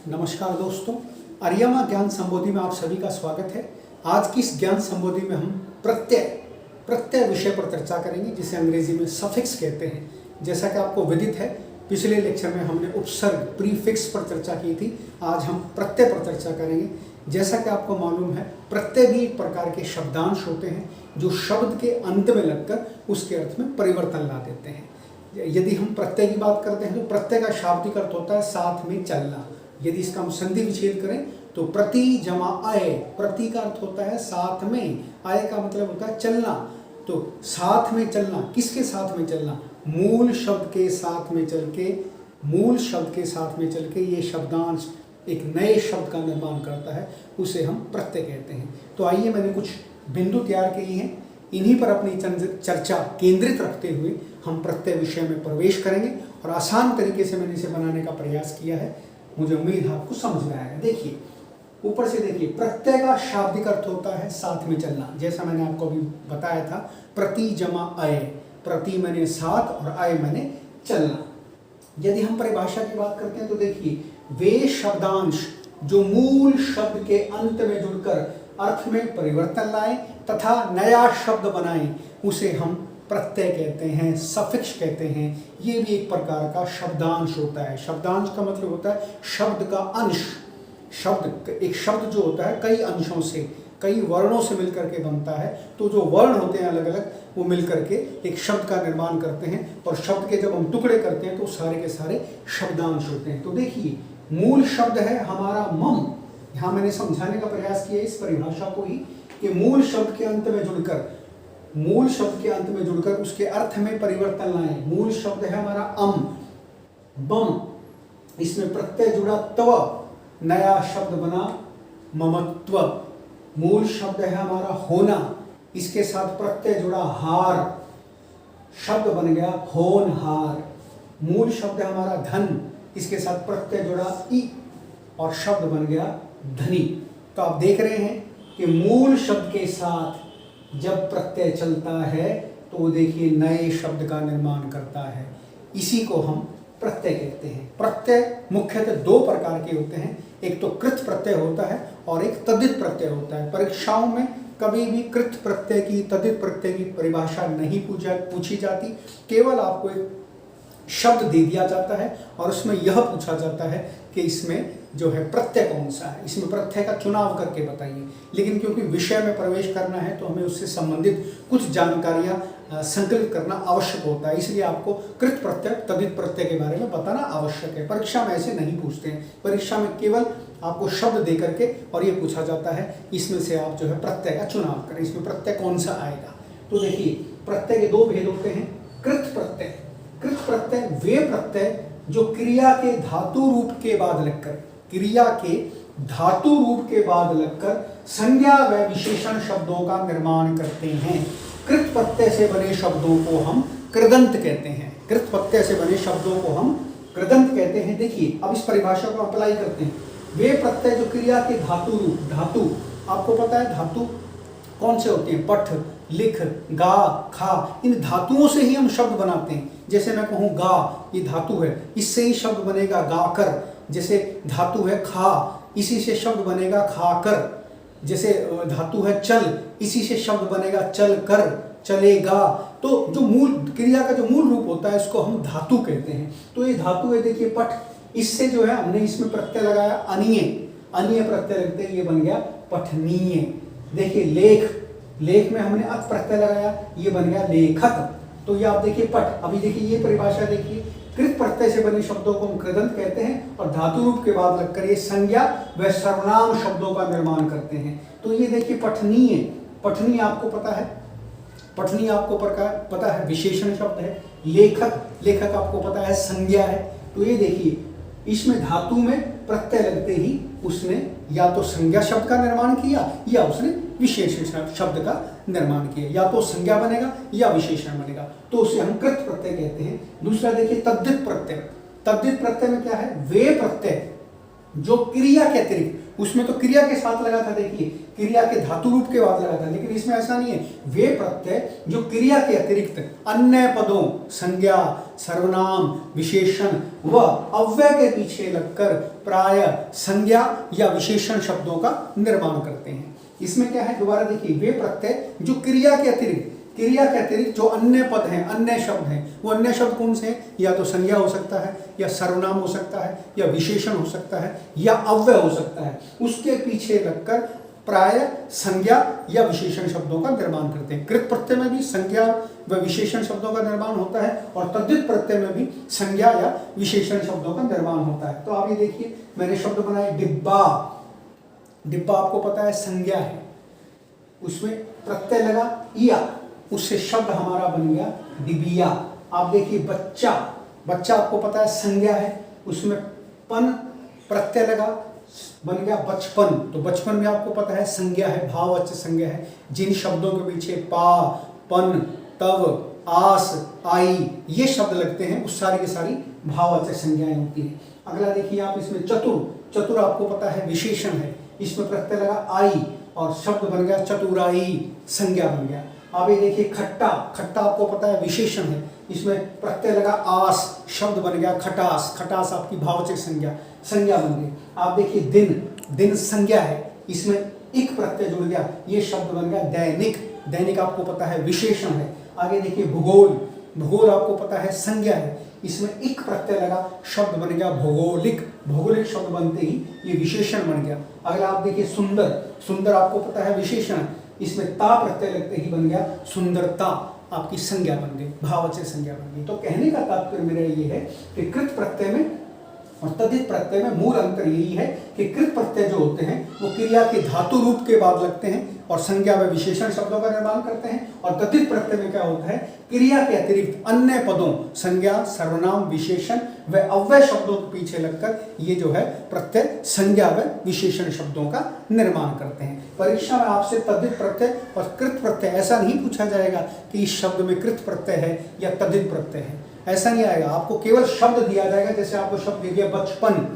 नमस्कार दोस्तों, आर्यमा ज्ञान संबोधि में आप सभी का स्वागत है। आज की इस ज्ञान संबोधि में हम प्रत्यय विषय पर चर्चा करेंगे, जिसे अंग्रेजी में सफिक्स कहते हैं। जैसा कि आपको विदित है, पिछले लेक्चर में हमने उपसर्ग प्रीफिक्स पर चर्चा की थी। आज हम प्रत्यय पर चर्चा करेंगे। जैसा कि आपको मालूम है, प्रत्यय भी एक प्रकार के शब्दांश होते हैं जो शब्द के अंत में लगकर उसके अर्थ में परिवर्तन ला देते हैं। यदि हम प्रत्यय की बात करते हैं तो प्रत्यय का शाब्दिक अर्थ होता है साथ में चलना। यदि इसका हम संधि विच्छेद करें तो प्रति जमा आय, प्रति का अर्थ होता है साथ में, आय का मतलब होता है चलना। तो साथ में चलना, किसके साथ में चलना? मूल शब्द के साथ में चल के, मूल शब्द के साथ में चल के ये शब्दांश एक नए शब्द का निर्माण करता है, उसे हम प्रत्यय कहते हैं। तो आइए, मैंने कुछ बिंदु तैयार किए हैं, इन्हीं पर अपनी चर्चा केंद्रित रखते हुए हम प्रत्यय विषय में प्रवेश करेंगे और आसान तरीके से मैंने इसे बनाने का प्रयास किया है। मुझे उम्मीद है आपको समझ में आएगा। देखिए, ऊपर से देखिए, प्रत्यय का शाब्दिक अर्थ होता है साथ में चलना। जैसा मैंने आपको अभी बताया था, प्रति जमा अय, प्रति मैंने साथ और अय मैंने चलना। यदि हम परिभाषा की बात करते हैं तो देखिए, वे शब्दांश जो मूल शब्द के अंत में जुड़कर अर्थ में परिवर्तन लाए तथा नया शब्द बनाए, उसे हम प्रत्यय कहते हैं, सफिक्स कहते हैं। ये भी एक प्रकार का शब्दांश होता है। शब्दांश का मतलब होता है शब्द का अंश। एक शब्द जो होता है कई अंशों से, कई वर्णों से मिलकर के बनता है। तो जो वर्ण होते हैं अलग अलग, वो मिलकर के एक शब्द का निर्माण करते हैं और शब्द के जब हम टुकड़े करते हैं तो सारे के सारे शब्दांश होते हैं। तो देखिए, मूल शब्द है हमारा मम। यहाँ मैंने समझाने का प्रयास किया इस परिभाषा को ही कि मूल शब्द के अंत में जुड़कर उसके अर्थ में परिवर्तन लाएं। मूल शब्द है हमारा अम, बम, इसमें प्रत्यय जुड़ा त्व, नया शब्द बना ममत्व। मूल शब्द है हमारा होना, इसके साथ प्रत्यय जुड़ा हार, शब्द बन गया होनहार। मूल शब्द है हमारा धन, इसके साथ प्रत्यय जुड़ा ई और शब्द बन गया धनी। तो आप देख रहे हैं कि मूल शब्द के साथ जब प्रत्यय चलता है तो देखिए नए शब्द का निर्माण करता है। इसी को हम प्रत्यय कहते हैं। प्रत्यय मुख्यतः दो प्रकार के होते हैं, एक तो कृत प्रत्यय होता है और एक तद्धित प्रत्यय होता है। परीक्षाओं में कभी भी कृत प्रत्यय की, तद्धित प्रत्यय की परिभाषा नहीं पूछी जाती। केवल आपको एक शब्द दे दिया जाता है और उसमें यह पूछा जाता है कि इसमें जो है प्रत्यय कौन सा है, इसमें प्रत्यय का चुनाव करके बताइए। लेकिन क्योंकि विषय में प्रवेश करना है तो हमें उससे संबंधित कुछ जानकारियां संकलित करना आवश्यक होता है, इसलिए आपको कृत प्रत्यय, तद्धित प्रत्यय के बारे में बताना आवश्यक है। परीक्षा में ऐसे नहीं पूछते हैं। परीक्षा में केवल आपको शब्द दे करके और ये पूछा जाता है इसमें से आप जो है प्रत्यय का चुनाव करें, इसमें प्रत्यय कौन सा आएगा। तो देखिए, प्रत्यय के दो भेद होते हैं। कृत प्रत्यय, कृत प्रत्यय वे प्रत्यय जो क्रिया के धातु रूप के बाद लगकर, क्रिया के धातु रूप के बाद लगकर संज्ञा व विशेषण शब्दों का निर्माण करते हैं। कृत प्रत्यय से बने शब्दों को हम कृदंत कहते हैं। कृत प्रत्यय से बने शब्दों को हम कृदंत कहते हैं। देखिए, अब इस परिभाषा को अप्लाई करते हैं। वे प्रत्यय जो क्रिया के धातु रूप, धातु आपको पता है धातु कौन से होते हैं? पठ, लिख, गा, खा, इन धातुओं से ही हम शब्द बनाते हैं। जैसे मैं कहूँ गा, ये धातु है, इससे ही शब्द बनेगा गाकर। जैसे धातु है खा, इसी से शब्द बनेगा खाकर। जैसे धातु है चल, इसी से शब्द बनेगा चल कर, चलेगा। तो जो मूल क्रिया का जो मूल रूप होता है उसको हम धातु कहते हैं। तो ये धातु है, देखिए पठ, इससे जो है हमने इसमें प्रत्यय लगाया अनीय, अनीय प्रत्यय लगते हैं, ये बन गया पठनीय। देखिए लेख, लेख में हमने अत प्रत्यय लगाया, ये बन गया लेखक। तो ये आप देखिए पठ। अभी देखिए ये परिभाषा देखिए, कृत प्रत्यय से बने शब्दों को हम कृदंत कहते हैं और धातु रूप के बाद लगकर ये संज्ञा व सर्वनाम शब्दों का निर्माण करते हैं। तो ये देखिए पठनीय, पठनीय आपको पता है, पठनीय आपको पता है विशेषण शब्द है। लेखक, लेखक आपको पता है संज्ञा है। तो ये देखिए, इसमें धातु में प्रत्यय लगते ही उसने या तो संज्ञा शब्द का निर्माण किया या उसने विशेषण शब्द का निर्माण किया। या तो संज्ञा बनेगा या विशेषण बनेगा, तो उसे हम कृत प्रत्यय कहते हैं। दूसरा देखिए तद्धित प्रत्यय। तद्धित प्रत्यय में क्या है? वे प्रत्यय जो क्रिया के अतिरिक्त उसमें तो क्रिया के साथ लगा था, देखिए क्रिया के धातु रूप के बाद लगा था, लेकिन इसमें ऐसा नहीं है। वे प्रत्यय जो क्रिया के अतिरिक्त अन्य पदों, संज्ञा, सर्वनाम, विशेषण व अव्यय के पीछे लगकर प्राय संज्ञा या विशेषण शब्दों का निर्माण करते हैं। इसमें क्या है, दोबारा देखिए, वे प्रत्यय जो क्रिया के अतिरिक्त जो अन्य पद हैं, अन्य शब्द हैं, वो अन्य शब्द कौन से हैं? या तो संज्ञा हो सकता है, या सर्वनाम हो सकता है, या विशेषण हो सकता है, या अव्यय हो सकता है, उसके पीछे लगकर प्राय संज्ञा या विशेषण शब्दों का निर्माण करते हैं। कृत प्रत्यय में भी संज्ञा व विशेषण शब्दों का निर्माण होता है, और तद्धित प्रत्यय में भी संज्ञा या विशेषण शब्दों का निर्माण होता है। तो आप ये देखिए, मैंने शब्द बनाए डिब्बा। डिब्बा आपको पता है संज्ञा है, उसमें प्रत्यय लगा इया, उससे शब्द हमारा बन गया डिबिया। आप देखिए बच्चा, बच्चा आपको पता है संज्ञा है, उसमें पन प्रत्यय लगा, बन गया बचपन। तो बचपन में आपको पता है संज्ञा है, भाववाच्य संज्ञा है। जिन शब्दों के पीछे पा, पन, तव, आस, आई ये शब्द लगते हैं, उस सारी की सारी भाववाच्य संज्ञाएं होती हैं। अगला देखिए आप, इसमें चतुर। चतुर आपको पता है विशेषण है, इसमें प्रत्यय लगा आई और शब्द बन गया चतुराई, संज्ञा बन गया। आप ये देखिए खट्टा। खट्टा आपको पता है विशेषण है, इसमें प्रत्यय लगा आस, शब्द बन गया खटास। खटास आपकी भाववाचक संज्ञा बन गई। आप देखिए दिन। दिन संज्ञा है, इसमें इक प्रत्यय जुड़ गया, ये शब्द बन गया दैनिक। दैनिक आपको पता है विशेषण है। आगे देखिए भूगोल। भूगोल आपको पता है संज्ञा है, इसमें इक प्रत्यय लगा, शब्द बन गया भौगोलिक। भौगोलिक शब्द बनते ही ये विशेषण बन गया। अगला आप देखिए सुंदर। सुंदर आपको पता है विशेषण है, इसमें ता प्रत्यय लगते ही बन गया सुंदरता, आपकी संज्ञा बन गई, भाववाचक संज्ञा बन गई। तो कहने का तात्पर्य मेरा ये है कि कृत प्रत्यय में और तद्धित प्रत्यय में मूल अंतर यही है कि कृत प्रत्यय जो होते हैं वो क्रिया के धातु रूप के बाद लगते हैं और संज्ञा व विशेषण शब्दों का निर्माण करते हैं, और तद्धित प्रत्यय में क्या होता है, क्रिया के अतिरिक्त अन्य पदों, संज्ञा, सर्वनाम, विशेषण व अव्यय शब्दों के पीछे लगकर ये जो है प्रत्यय संज्ञा व विशेषण शब्दों का निर्माण करते हैं। परीक्षा में आपसे तद्धित प्रत्यय और कृत प्रत्यय ऐसा नहीं पूछा जाएगा कि इस शब्द में कृत प्रत्यय है या तद्धित प्रत्यय है, ऐसा नहीं आएगा। आपको केवल शब्द दिया जाएगा, जैसे आपको शब्द दे दिया बचपन,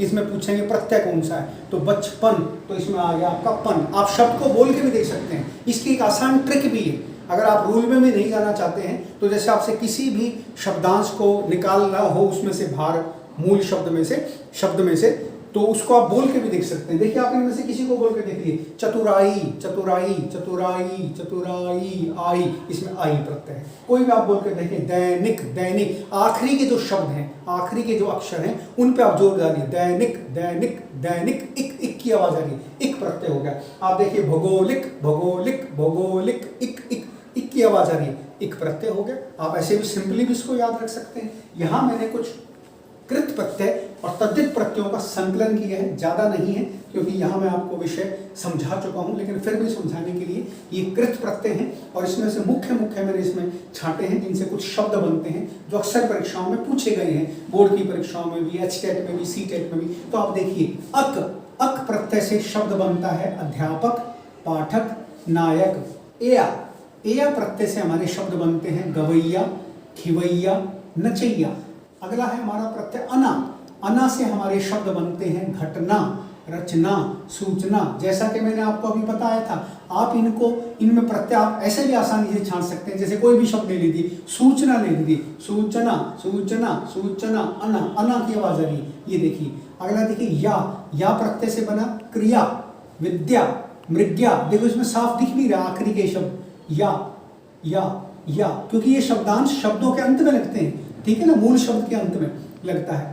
इसमें पूछेंगे प्रत्यय कौन सा है, तो बचपन, तो इसमें आ गया आपका पन। आप शब्द को बोल के भी देख सकते हैं, इसकी एक आसान ट्रिक भी है। अगर आप रूल में भी नहीं जाना चाहते हैं तो जैसे आपसे किसी भी शब्दांश को निकालना हो उसमें से बाहर, मूल शब्द में से तो उसको आप बोल के भी देख सकते हैं। देखिए आप इनमें से किसी को बोल के देखिए, चतुराई, चतुराई, चतुराई, चतुराई, आई, इसमें आई प्रत्यय है। कोई भी आप बोल के देखिए, दैनिक, दैनिक, आखिरी के जो शब्द हैं, आखिरी के जो अक्षर हैं उन पे आप जोर डालिए, दैनिक, दैनिक, दैनिक, इक की आवाज आ रही है, इक प्रत्यय हो गया। आप देखिए भौगोलिक, भौगोलिक, भौगोलिक, इक की आवाज आ रही है, इक प्रत्यय हो गया। आप ऐसे भी सिंपली भी इसको याद रख सकते हैं। यहाँ मैंने कुछ कृत प्रत्यय और तद्धित प्रत्ययों का संकलन किया है, ज़्यादा नहीं है क्योंकि यहाँ मैं आपको विषय समझा चुका हूँ, लेकिन फिर भी समझाने के लिए ये कृत प्रत्यय हैं और इसमें से मुख्य मैंने इसमें छांटे हैं जिनसे कुछ शब्द बनते हैं जो अक्सर परीक्षाओं में पूछे गए हैं, बोर्ड की परीक्षाओं में भी, HTET में भी, CTET में भी। तो आप देखिए, अक प्रत्यय से शब्द बनता है अध्यापक, पाठक, नायक। एया प्रत्यय से हमारे शब्द बनते हैं गवैया, खिवैया, नचैया। अगला है हमारा प्रत्यय अना से हमारे शब्द बनते हैं घटना, रचना, सूचना। जैसा कि मैंने आपको अभी बताया था, आप इनमें प्रत्यय आप ऐसे भी आसानी से छांट सकते हैं। जैसे कोई भी शब्द ले लीजिए, सूचना ले लीजिए, सूचना, सूचना, सूचना, अना की आवाज आ रही है, ये देखिए। अगला देखिए या प्रत्यय से बना क्रिया, विद्या, मृग्या। देखो इसमें साफ दिख नहीं रहा आखिरी के शब्द या, क्योंकि ये शब्दांश शब्दों के अंत में लगते हैं, ठीक है ना, मूल शब्द के अंत में लगता है।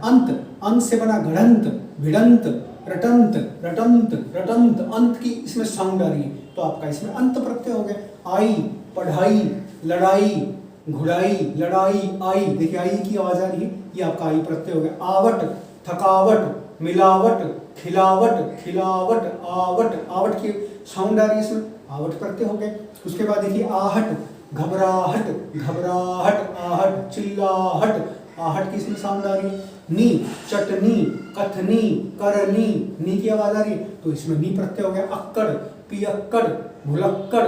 अंत से बना घड़ंत, भिड़ंत, रटंत, रटंत, रटंत, अंत की इसमें साउंड आ रही है तो आपका इसमें अंत प्रत्यय हो गया। आई, पढ़ाई, लड़ाई, घुड़ाई, लड़ाई, आई, देखिए आई की आवाज आ रही है, ये आपका आई प्रत्यय हो गया। आवट, थकावट, मिलावट, खिलावट, आवट की साउंड आ रही है, इसमें आवट प्रत्यय हो गए। उसके बाद देखिए आहट, घबराहट, आहट, चिल्लाहट, आहट की इसमें साउंड आ रही है। नी, चटनी, कथनी, करनी, नी की आवाज आ रही है तो इसमें नी प्रत्यय हो गया। अक्कड़, पियक्कड़, भुलक्कड़,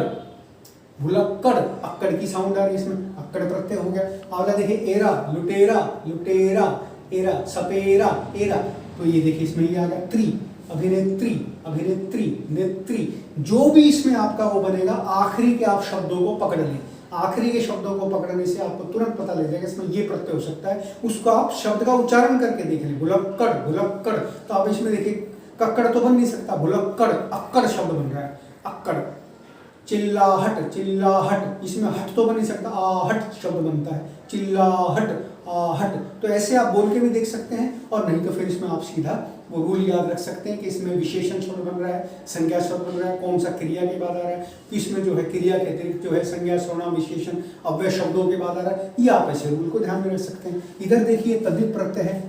अक्कड़ की साउंड आ रही है, इसमें अक्कड़ प्रत्यय हो गया। अगला देखिए एरा, लुटेरा, एरा, सपेरा, एरा, तो ये देखिए इसमें ये आ गया। अभिनेत्री, अभिनेत्री, नेत्री, जो भी इसमें आपका वो बनेगा, आखिरी के आप शब्दों को पकड़ लें। आखिरी के शब्दों को पकड़ने से आपको तुरंत पता लग जाएगा इसमें ये प्रत्यय हो सकता है। उसको आप शब्द का उच्चारण करके देख लें। भुलक्कड़, भुलक्कड़, तो आप इसमें देखिए कक्कड़ तो बन नहीं सकता, भुलक्कड़, अक्कड़ शब्द बन रहा है, अक्कड़। चिल्लाहट, चिल्लाहट, इसमें हट तो बन नहीं सकता, आहट शब्द बनता है, चिल्लाहट, आहट। तो ऐसे आप बोल के भी देख सकते हैं, और नहीं तो फिर इसमें आप सीधा वो रूल याद रख सकते हैं कि इसमें विशेषण शब्द बन रहा है, संज्ञा शब्द बन रहा है, कौन सा क्रिया के बाद आ रहा है, तो इसमें जो है क्रिया के अतिरिक्त जो है संज्ञा, सर्वनाम, विशेषण, अव्यय शब्दों के बाद आ रहा है। ये आप ऐसे रूल को ध्यान में रख सकते हैं। इधर देखिए तद्धित प्रत्यय है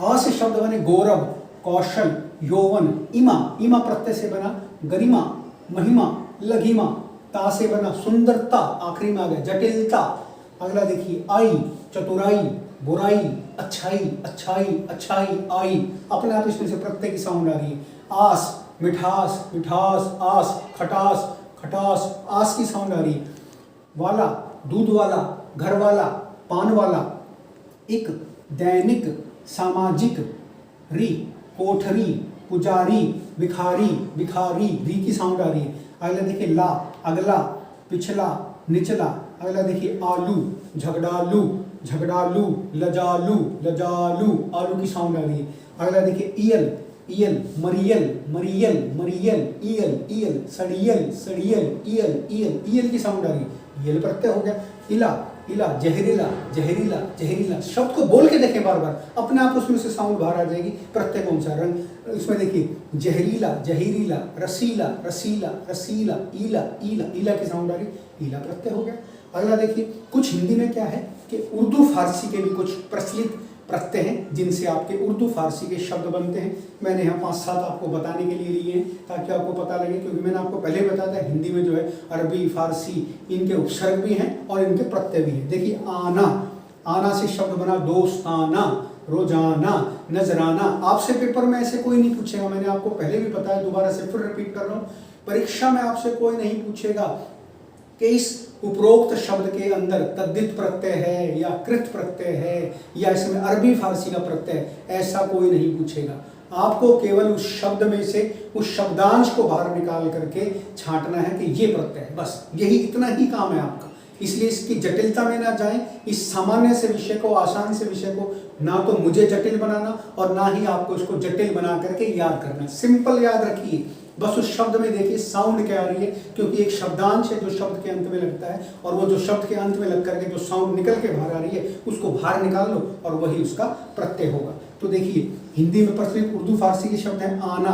अ से शब्द बने गौरव, कौशल, यौवन। इमा, इमा प्रत्यय से बना गरिमा, महिमा, लघिमा। ता से बना सुंदरता, आखिरी में आ गया जटिलता। अगला देखिए आई, चतुराई, बुराई, अच्छाई, अच्छाई, अच्छाई, आई। अपने आप इसमें से प्रत्यय की साउंड आ रही है। आस, मिठास, मिठास, आस, खटास, खटास, आस की साउंड आ रही है। वाला, दूध वाला, घर वाला, पान वाला। एक, दैनिक, सामाजिक। री, कोठरी, पुजारी, भिखारी, भिखारी, री की साउंड आ रही है। अगला देखिए ला, अगला, पिछला, निचला। अगला देखिए आलू, झगड़ालू, झगड़ालू, लजालू, लजालू, आलू की साउंड आ रही है। अगला देखिए Eyal, Eyal, मरियल, मरियल, मरियल, Eyal, Eyal, सड़ियल, सड़ियल, Eyal, Eyal, Eyal की साउंड आ रही है। ईयल प्रत्यय हो गया। इला, इला, जहरीला, जहरीला, जहरीला। शब्द को बोल के देखें बार बार, अपने आप उसमें से साउंड बाहर आ जाएगी। प्रत्यय कौन सा रंग, इसमें देखिए जहरीला, जहरीला, रसीला, रसीला, रसीला, ईला, ईला, ईला की साउंड आ रही, ईला प्रत्यय हो गया। अगला देखिए कुछ हिंदी में क्या है कि उर्दू फारसी के भी कुछ प्रचलित प्रत्यय हैं जिनसे आपके उर्दू फारसी के शब्द बनते हैं। मैंने यहाँ 5-7 आपको बताने के लिए लिए हैं ताकि आपको पता लगे, क्योंकि मैंने आपको पहले बताया था हिंदी में जो है अरबी, फारसी, इनके उपसर्ग भी हैं और इनके प्रत्यय भी हैं। देखिए आना, आना से शब्द बना दोस्ताना, रोजाना, नजराना। आपसे पेपर में ऐसे कोई नहीं पूछेगा, मैंने आपको पहले भी बताया, दोबारा से फिर रिपीट कर रहा हूँ। परीक्षा में आपसे कोई नहीं पूछेगा कि इस उपरोक्त शब्द के अंदर तद्धित प्रत्यय है या कृत प्रत्यय है या इसमें अरबी फारसी का प्रत्यय, ऐसा कोई नहीं पूछेगा। आपको केवल उस शब्द में से उस शब्दांश को बाहर निकाल करके छांटना है कि ये प्रत्यय है, बस यही इतना ही काम है आपका। इसलिए इसकी जटिलता में ना जाएं। इस सामान्य से विषय को, आसान से विषय को ना तो मुझे जटिल बनाना और ना ही आपको इसको जटिल बना करके याद करना। सिंपल याद रखिए, बस उस शब्द में देखिए साउंड क्या आ रही है, क्योंकि एक शब्दांश है जो शब्द के अंत में लगता है, और वो जो शब्द के अंत में लग करके जो साउंड निकल के बाहर आ रही है उसको बाहर निकाल लो और वही उसका प्रत्यय होगा। तो देखिए हिंदी में प्रचलित उर्दू फारसी के शब्द हैं आना,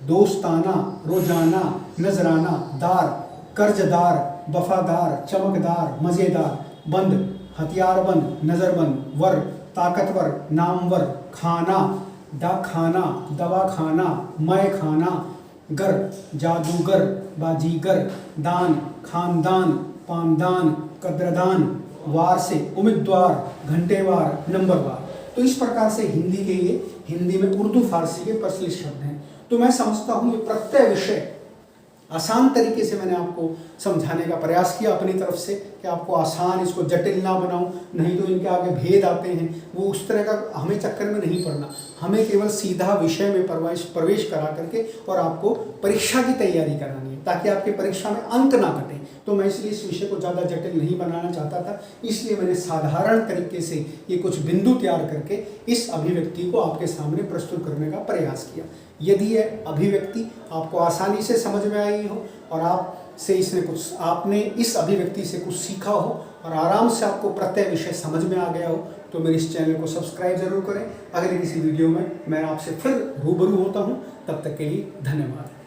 दोस्ताना, रोजाना, नजराना, दार, कर्जदार, वफादार, चमकदार, मजेदार, बंद, हथियारबंद, नजरबंद, वर, ताकतवर, नामवर, खाना, खाना, दवा खाना, मैं खाना, गर, जादूगर, बाजीगर, दान, खानदान, पानदान, कद्रदान, वार से उम्मीदवार, घंटेवार, नंबरवार। तो इस प्रकार से हिंदी के ये हिंदी में उर्दू फारसी के प्रचलित शब्द हैं। तो मैं समझता हूँ ये प्रत्यय विषय आसान तरीके से मैंने आपको समझाने का प्रयास किया अपनी तरफ से कि आपको आसान, इसको जटिल ना बनाऊं, नहीं तो इनके आगे भेद आते हैं, वो उस तरह का हमें चक्कर में नहीं पड़ना। हमें केवल सीधा विषय में प्रवेश करा करके और आपको परीक्षा की तैयारी करानी है ताकि आपके परीक्षा में अंक ना कटें। तो मैं इसलिए इस विषय को ज़्यादा जटिल नहीं बनाना चाहता था, इसलिए मैंने साधारण तरीके से ये कुछ बिंदु तैयार करके इस अभिव्यक्ति को आपके सामने प्रस्तुत करने का प्रयास किया। यदि ये अभिव्यक्ति आपको आसानी से समझ में आई हो और आपने इस अभिव्यक्ति से कुछ सीखा हो और आराम से आपको प्रत्यय विषय समझ में आ गया हो, तो मेरे इस चैनल को सब्सक्राइब जरूर करें। अगले किसी वीडियो में मैं आपसे फिर रूबरू होता हूँ, तब तक के लिए धन्यवाद।